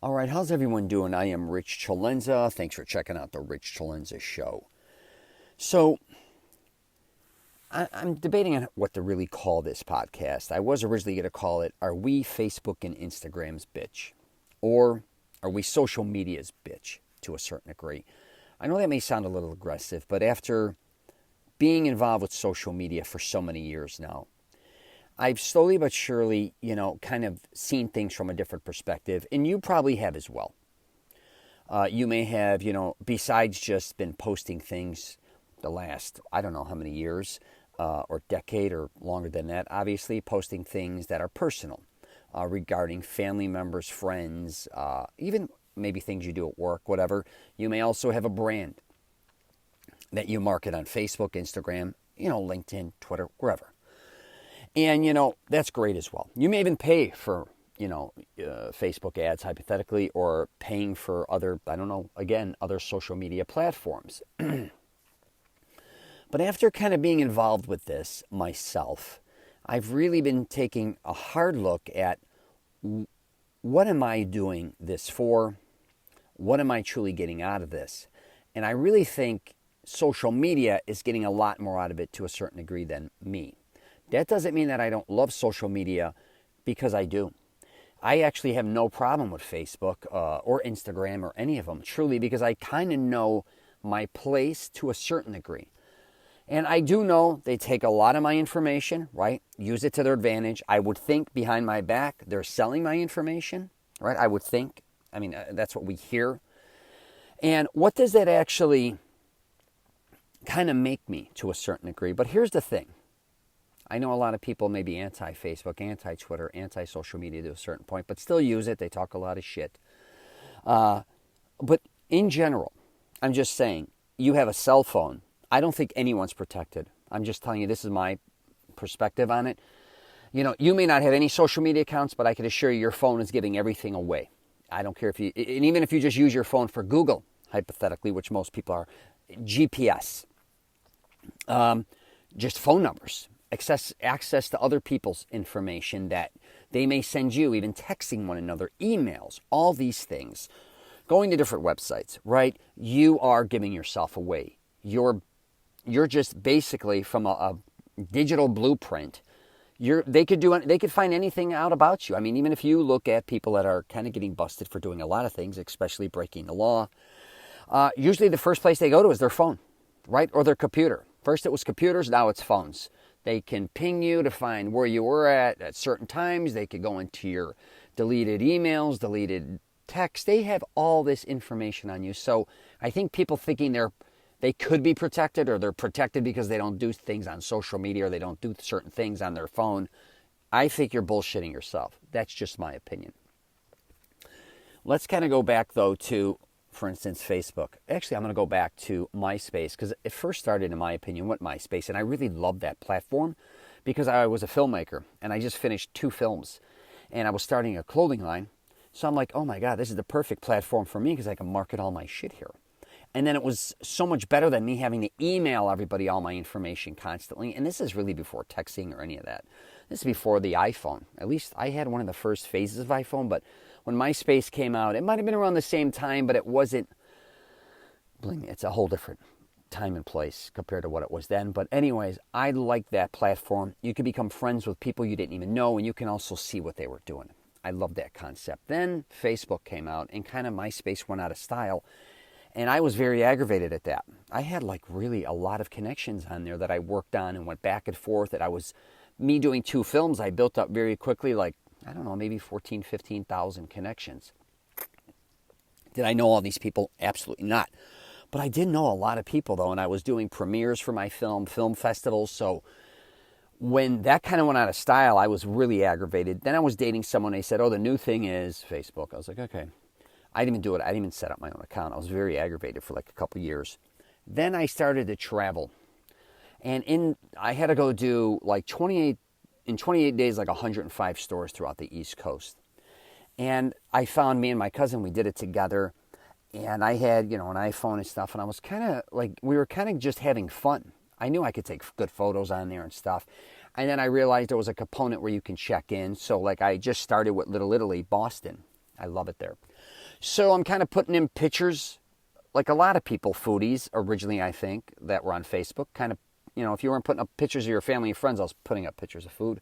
All right, how's everyone doing? I am Rich CELENZA. Thanks for checking out the Rich CELENZA show. So, I'm debating on what to really call this podcast. I was originally going to call it, Are We Facebook and Instagram's Bitch? Or Are We Social Media's Bitch, to a certain degree? I know that may sound a little aggressive, but after being involved with social media for so many years now, I've slowly but surely, kind of seen things from a different perspective, and you probably have as well. You may have, besides just been posting things the last, I don't know how many years, or decade or longer than that, obviously, posting things that are personal regarding family members, friends, even maybe things you do at work, whatever. You may also have a brand that you market on Facebook, Instagram, LinkedIn, Twitter, wherever. And, that's great as well. You may even pay for, Facebook ads, hypothetically, or paying for other, other social media platforms. But after kind of being involved with this myself, I've really been taking a hard look at what am I doing this for? What am I truly getting out of this? And I really think social media is getting a lot more out of it to a certain degree than me. That doesn't mean that I don't love social media, because I do. I actually have no problem with Facebook or Instagram or any of them, truly, because I kind of know my place to a certain degree. And I do know they take a lot of my information, right? Use it to their advantage. I would think behind my back they're selling my information, right? I would think. That's what we hear. And what does that actually kind of make me to a certain degree? But here's the thing. I know a lot of people may be anti-Facebook, anti-Twitter, anti-social media to a certain point, but still use it. They talk a lot of shit. But in general, I'm just saying, you have a cell phone. I don't think anyone's protected. I'm just telling you, this is my perspective on it. You may not have any social media accounts, but I can assure you your phone is giving everything away. I don't care and even if you just use your phone for Google, hypothetically, which most people are, GPS, just phone numbers. Access to other people's information that they may send you, even texting one another, emails, all these things, going to different websites, right? You are giving yourself away. You're just basically from a digital blueprint. They could find anything out about you. Even if you look at people that are kind of getting busted for doing a lot of things, especially breaking the law, usually the first place they go to is their phone, right? Or their computer. First it was computers, now it's phones. They can ping you to find where you were at certain times. They could go into your deleted emails, deleted text. They have all this information on you. So I think people thinking they could be protected, or they're protected because they don't do things on social media, or they don't do certain things on their phone. I think you're bullshitting yourself. That's just my opinion. Let's kind of go back, though, to, for instance, Facebook. Actually, I'm going to go back to MySpace, because it first started, in my opinion, with MySpace, and I really loved that platform because I was a filmmaker, and I just finished 2 films, and I was starting a clothing line. So I'm like, oh my God, this is the perfect platform for me because I can market all my shit here. And then it was so much better than me having to email everybody all my information constantly. And this is really before texting or any of that. This is before the iPhone. At least I had one of the first phases of iPhone, but when MySpace came out, it might have been around the same time, but it wasn't. Believe me, it's a whole different time and place compared to what it was then. But anyways, I liked that platform. You could become friends with people you didn't even know, and you can also see what they were doing. I love that concept. Then Facebook came out, and kind of MySpace went out of style, and I was very aggravated at that. I had really a lot of connections on there that I worked on and went back and forth. Me doing 2 films, I built up very quickly, maybe 14, 15,000 connections. Did I know all these people? Absolutely not. But I did know a lot of people, though, and I was doing premieres for my film festivals. So when that kind of went out of style, I was really aggravated. Then I was dating someone, they said, oh, the new thing is Facebook. I was like, okay. I didn't even do it. I didn't even set up my own account. I was very aggravated for a couple years. Then I started to travel. And I had to go do 28 days, 105 stores throughout the East Coast. And I found me and my cousin, we did it together. And I had, an iPhone and stuff. And I was we were kind of just having fun. I knew I could take good photos on there and stuff. And then I realized there was a component where you can check in. So I just started with Little Italy, Boston. I love it there. So I'm kind of putting in pictures, like a lot of people, foodies, originally, I think, that were on Facebook. Kind of, if you weren't putting up pictures of your family and friends, I was putting up pictures of food.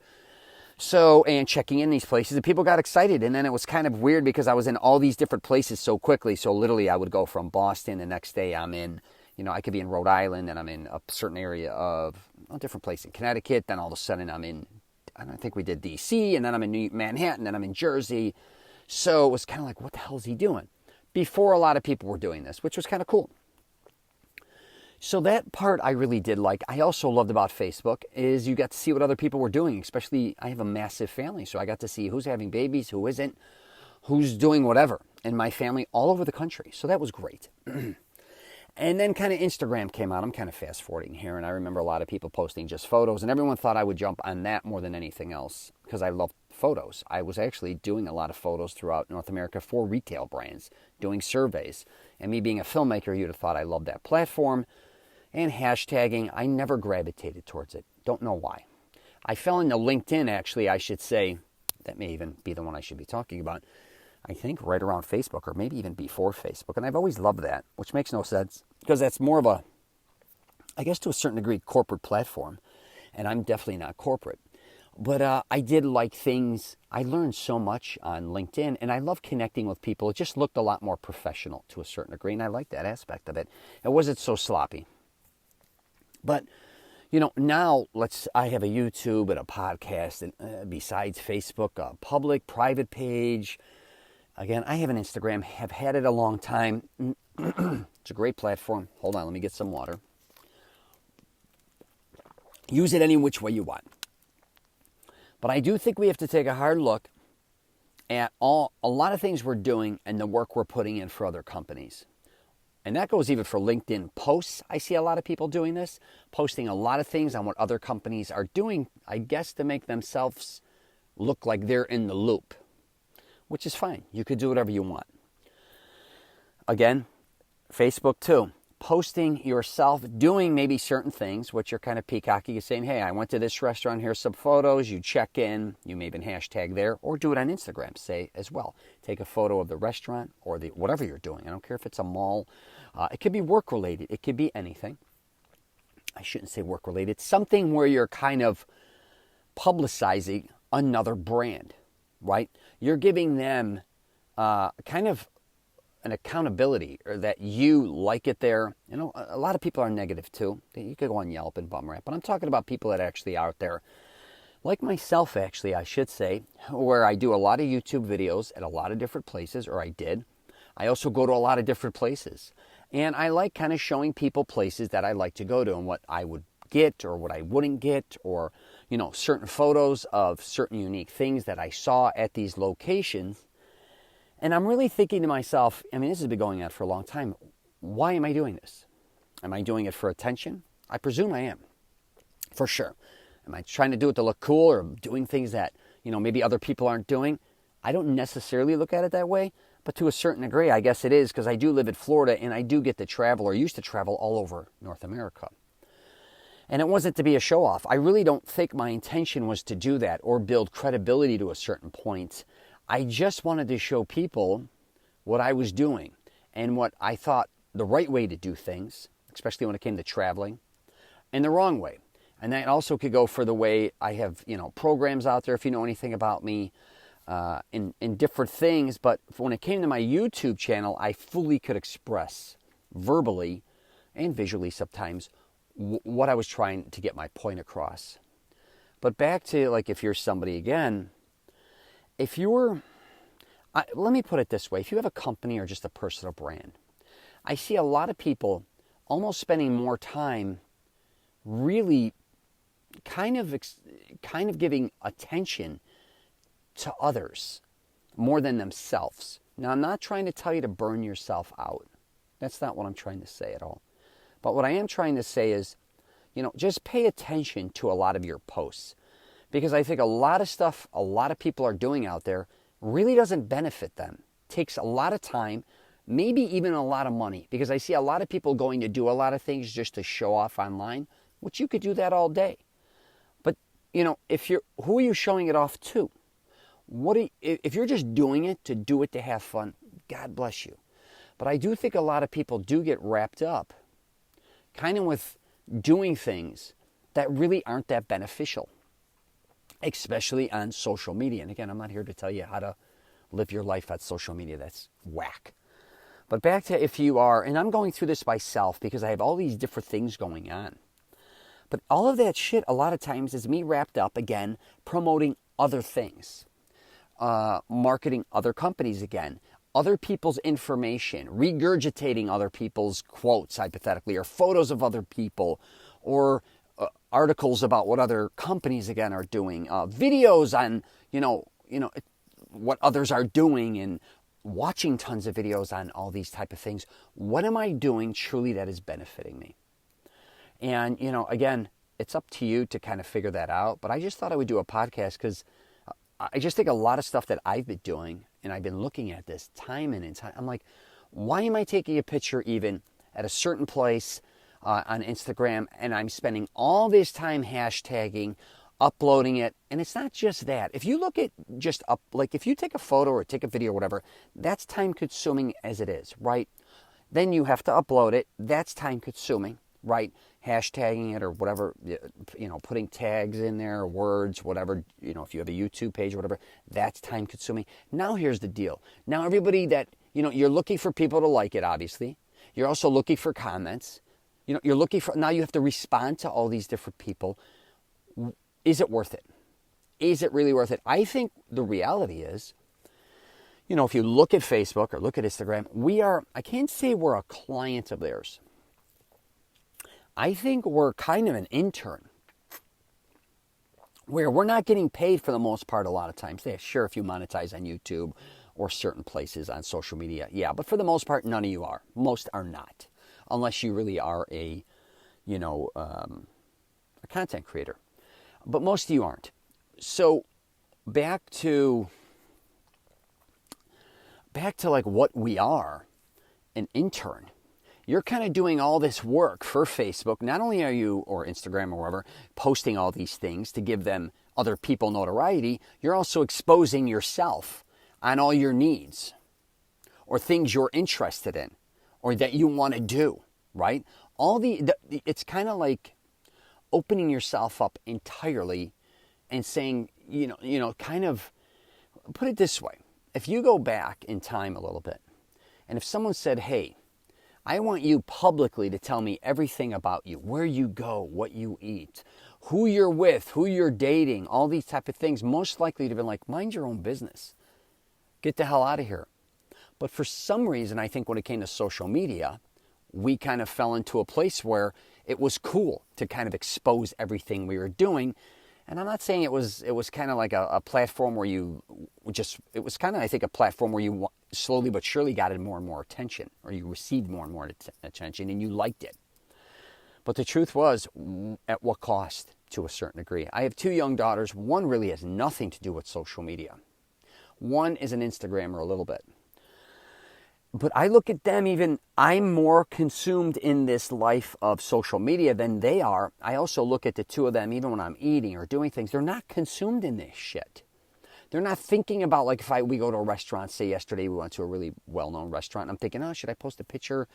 So, and checking in these places, and people got excited. And then it was kind of weird because I was in all these different places so quickly. So literally I would go from Boston, the next day I'm in, I could be in Rhode Island, and I'm in a certain area of a different place in Connecticut. Then all of a sudden I'm in, I think we did DC, and then I'm in Manhattan, then I'm in Jersey. So it was kind of like, what the hell is he doing? Before a lot of people were doing this, which was kind of cool. So that part I really did like. I also loved about Facebook is you got to see what other people were doing, especially I have a massive family. So I got to see who's having babies, who isn't, who's doing whatever in my family all over the country. So that was great. And then kind of Instagram came out. I'm kind of fast forwarding here. And I remember a lot of people posting just photos. And everyone thought I would jump on that more than anything else because I love photos. I was actually doing a lot of photos throughout North America for retail brands, doing surveys. And me being a filmmaker, you'd have thought I loved that platform. And hashtagging, I never gravitated towards it. Don't know why. I fell into LinkedIn, actually, I should say. That may even be the one I should be talking about. I think right around Facebook, or maybe even before Facebook. And I've always loved that, which makes no sense. Because that's more of a, I guess to a certain degree, corporate platform. And I'm definitely not corporate. But I did like things. I learned so much on LinkedIn. And I love connecting with people. It just looked a lot more professional to a certain degree. And I liked that aspect of it. It wasn't so sloppy. But, now I have a YouTube and a podcast, and besides Facebook, a public, private page. Again, I have an Instagram, have had it a long time. It's a great platform. Hold on, let me get some water. Use it any which way you want. But I do think we have to take a hard look at a lot of things we're doing and the work we're putting in for other companies. And that goes even for LinkedIn posts. I see a lot of people doing this, posting a lot of things on what other companies are doing, I guess to make themselves look like they're in the loop, which is fine. You could do whatever you want. Again, Facebook too. Posting yourself, doing maybe certain things, which are kind of peacocky. You're saying, hey, I went to this restaurant, here's some photos. You check in, you may even hashtag there, or do it on Instagram, say as well. Take a photo of the restaurant or whatever you're doing. I don't care if it's a mall. It could be work-related. It could be anything. I shouldn't say work-related. Something where you're kind of publicizing another brand, right? You're giving them kind of an accountability, or that you like it there. A lot of people are negative too. You could go on Yelp and bum rap, but I'm talking about people that actually are out there, like myself actually, I should say, where I do a lot of YouTube videos at a lot of different places, or I did. I also go to a lot of different places, and I like kind of showing people places that I like to go to and what I would get or what I wouldn't get, or certain photos of certain unique things that I saw at these locations. And I'm really thinking to myself, this has been going on for a long time. Why am I doing this? Am I doing it for attention? I presume I am, for sure. Am I trying to do it to look cool, or doing things that, maybe other people aren't doing? I don't necessarily look at it that way, but to a certain degree, I guess it is, because I do live in Florida, and I do get to travel, or used to travel, all over North America. And it wasn't to be a show-off. I really don't think my intention was to do that or build credibility to a certain point. I just wanted to show people what I was doing and what I thought the right way to do things, especially when it came to traveling, and the wrong way. And that also could go for the way I have, programs out there, if you know anything about me, in different things. But when it came to my YouTube channel, I fully could express verbally and visually sometimes what I was trying to get my point across. But back to, if you're somebody, again, let me put it this way. If you have a company or just a personal brand, I see a lot of people almost spending more time really kind of giving attention to others more than themselves. Now, I'm not trying to tell you to burn yourself out. That's not what I'm trying to say at all. But what I am trying to say is, just pay attention to a lot of your posts. Because I think a lot of stuff a lot of people are doing out there really doesn't benefit them. Takes a lot of time, maybe even a lot of money. Because I see a lot of people going to do a lot of things just to show off online, which you could do that all day. But, who are you showing it off to? If you're just doing it to have fun, God bless you. But I do think a lot of people do get wrapped up kind of with doing things that really aren't that beneficial, especially on social media. And again, I'm not here to tell you how to live your life on social media. That's whack. But back to if you are, and I'm going through this myself because I have all these different things going on. But all of that shit, a lot of times, is me wrapped up, again, promoting other things, marketing other companies again, other people's information, regurgitating other people's quotes, hypothetically, or photos of other people, or articles about what other companies, again, are doing, videos on, what others are doing, and watching tons of videos on all these type of things. What am I doing truly that is benefiting me? And, again, it's up to you to kind of figure that out. But I just thought I would do a podcast because I just think a lot of stuff that I've been doing, and I've been looking at this time and time. I'm like, why am I taking a picture even at a certain place on Instagram, and I'm spending all this time hashtagging, uploading it? And it's not just that. If you look at if you take a photo or take a video or whatever, that's time consuming as it is, right? Then you have to upload it. That's time consuming, right? Hashtagging it or whatever, putting tags in there, words, whatever, if you have a YouTube page or whatever, that's time consuming. Now here's the deal. Now everybody that, you're looking for people to like it, obviously. You're also looking for comments. You're looking for, now you have to respond to all these different people. Is it worth it? Is it really worth it? I think the reality is, if you look at Facebook or look at Instagram, I can't say we're a client of theirs. I think we're kind of an intern where we're not getting paid for the most part a lot of times. Yeah, sure, if you monetize on YouTube or certain places on social media, yeah, but for the most part, none of you are. Most are not, unless you really are a content creator. But most of you aren't. So back to like what we are, an intern. You're kind of doing all this work for Facebook. Not only are you, or Instagram or wherever, posting all these things to give them other people notoriety, you're also exposing yourself on all your needs or things you're interested in or that you want to do, right? It's kind of like opening yourself up entirely and saying, kind of, put it this way. If you go back in time a little bit, and if someone said, hey, I want you publicly to tell me everything about you, where you go, what you eat, who you're with, who you're dating, all these type of things, most likely to be like, mind your own business. Get the hell out of here. But for some reason, I think when it came to social media, we kind of fell into a place where it was cool to kind of expose everything we were doing. And I'm not saying it was kind of like a platform where it was kind of, I think, a platform where you slowly but surely got more and more attention, or you received more and more attention, and you liked it. But the truth was, at what cost to a certain degree? I have 2 young daughters. One really has nothing to do with social media. One is an Instagrammer a little bit. But I look at them, I'm more consumed in this life of social media than they are. I also look at the 2 of them, even when I'm eating or doing things, they're not consumed in this shit. They're not thinking about, like, we go to a restaurant, say yesterday we went to a really well-known restaurant, and I'm thinking, should I post a picture?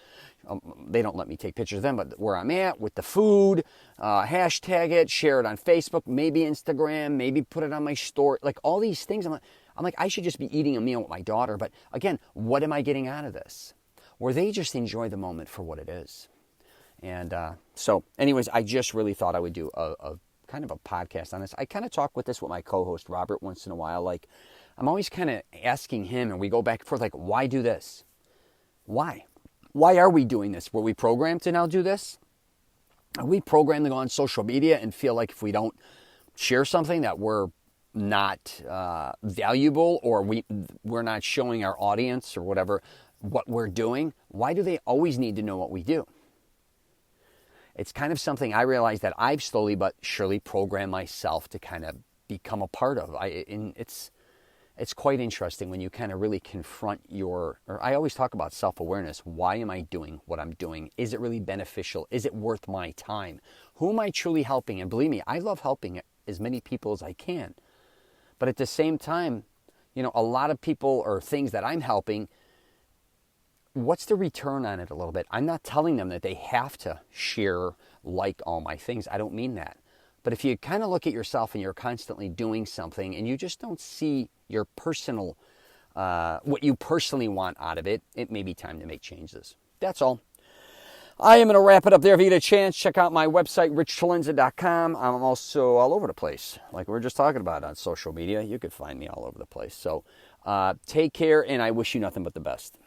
They don't let me take pictures of them, but where I'm at with the food, hashtag it, share it on Facebook, maybe Instagram, maybe put it on my story, like all these things. I'm like, I should just be eating a meal with my daughter, but again, what am I getting out of this? Where they just enjoy the moment for what it is. And so anyways, I just really thought I would do a kind of a podcast on this. I kind of talk with my co-host, Robert, once in a while. Like, I'm always kind of asking him, and we go back and forth, like, why do this? Why? Why are we doing this? Were we programmed to now do this? Are we programmed to go on social media and feel like if we don't share something that we're not valuable, or we're not showing our audience or whatever what we're doing? Why do they always need to know what we do? It's kind of something I realize that I've slowly but surely programmed myself to kind of become a part of. It's quite interesting when you kind of really confront I always talk about self-awareness. Why am I doing what I'm doing? Is it really beneficial? Is it worth my time? Who am I truly helping? And believe me, I love helping as many people as I can. But at the same time, a lot of people or things that I'm helping, what's the return on it a little bit? I'm not telling them that they have to share, like all my things. I don't mean that. But if you kind of look at yourself and you're constantly doing something and you just don't see your personal, what you personally want out of it, it may be time to make changes. That's all. I am going to wrap it up there. If you get a chance, check out my website, richcelenza.com. I'm also all over the place, like we were just talking about on social media. You could find me all over the place. So take care, and I wish you nothing but the best.